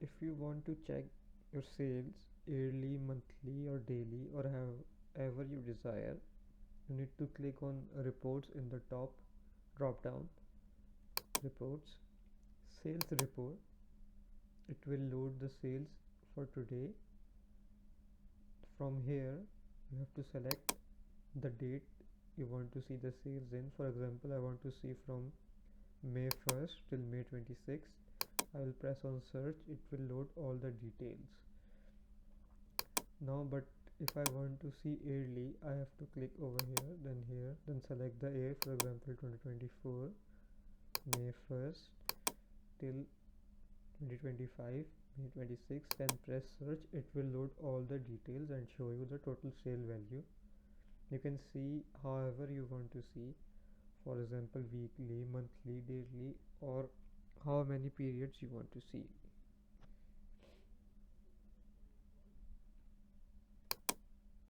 If you want to check your sales yearly, monthly, or daily, or however you desire, you need to click on reports in the top drop down. Reports, sales report. It will load the sales for today. From here you have to select the date you want to see the sales in. For example, I want to see from May 1st till May 26th. I will press on search. It will load all the details now. But if I want to see yearly, I have to click over here, then select the year. For example, 2024 May 1st till 2025 May 26th, then press search. It will load all the details and show you the total sale value. You can see however you want to see, for example weekly, monthly, daily, or how many periods you want to see.